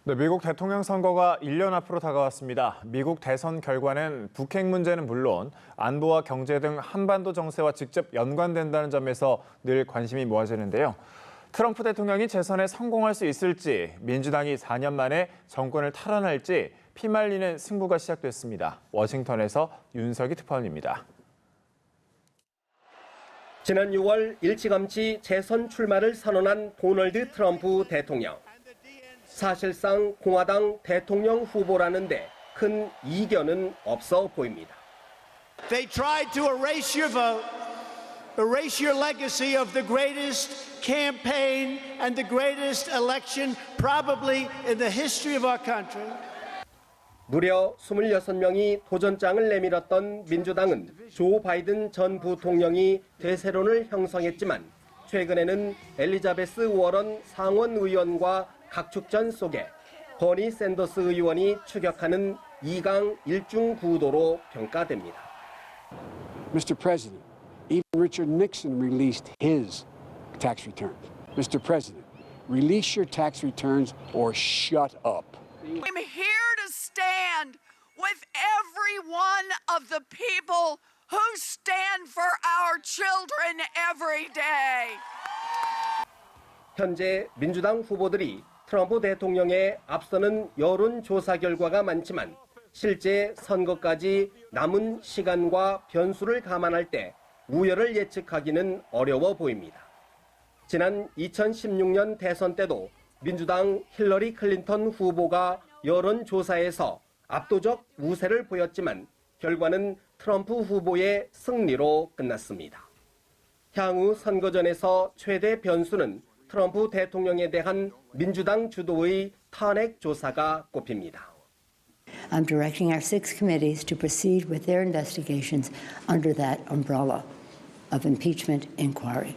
네, 미국 대통령 선거가 1년 앞으로 다가왔습니다. 미국 대선 결과는 북핵 문제는 물론 안보와 경제 등 한반도 정세와 직접 연관된다는 점에서 늘 관심이 모아지는데요. 트럼프 대통령이 재선에 성공할 수 있을지, 민주당이 4년 만에 정권을 탈환할지 피말리는 승부가 시작됐습니다. 워싱턴에서 윤석이 특파원입니다. 지난 6월 일찌감치 재선 출마를 선언한 도널드 트럼프 대통령. 사실상 공화당 대통령 후보라는데 큰 이견은 없어 보입니다. They tried to erase your vote, erase your legacy of the greatest campaign and the greatest election probably in the history of our country. 무려 26명이 도전장을 내밀었던 민주당은 조 바이든 전 부통령이 대세론을 형성했지만 최근에는 엘리자베스 워런 상원 의원과 각축전 속에 버니 샌더스 의원이 추격하는 2강 1중 구도로 평가됩니다. Mr. President, even Richard Nixon released his tax returns. Mr. President, release your tax returns or shut up. I'm here to stand with every one of the people who stand for our children every day. 현재 민주당 후보들이 트럼프 대통령에 앞서는 여론조사 결과가 많지만 실제 선거까지 남은 시간과 변수를 감안할 때 우열을 예측하기는 어려워 보입니다. 지난 2016년 대선 때도 민주당 힐러리 클린턴 후보가 여론조사에서 압도적 우세를 보였지만 결과는 트럼프 후보의 승리로 끝났습니다. 향후 선거전에서 최대 변수는 트럼프 대통령에 대한 민주당 주도의 탄핵 조사가 꼽힙니다. I'm directing our 6 committees to proceed with their investigations under that umbrella of impeachment inquiry.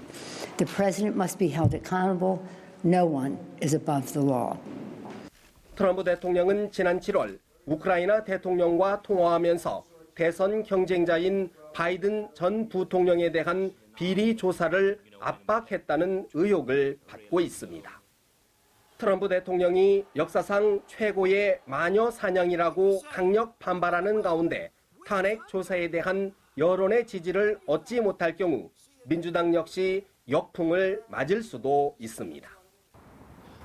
The president must be held accountable. No one is above the law. 트럼프 대통령은 지난 7월 우크라이나 대통령과 통화하면서 대선 경쟁자인 바이든 전 부통령에 대한 비리 조사를 압박했다는 의혹을 받고 있습니다. 트럼프 대통령이 역사상 최고의 마녀 사냥이라고 강력 반발하는 가운데 탄핵 조사에 대한 여론의 지지를 얻지 못할 경우 민주당 역시 역풍을 맞을 수도 있습니다.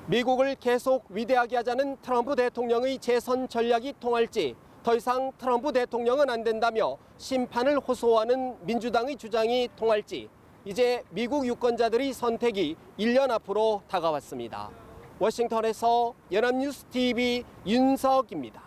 미국을 계속 위대하게 하자는 트럼프 대통령의 재선 전략이 통할지 더 이상 트럼프 대통령은 안 된다며 심판을 호소하는 민주당의 주장이 통할지 이제 미국 유권자들의 선택이 1년 앞으로 다가왔습니다. 워싱턴에서 연합뉴스 TV 윤석입니다.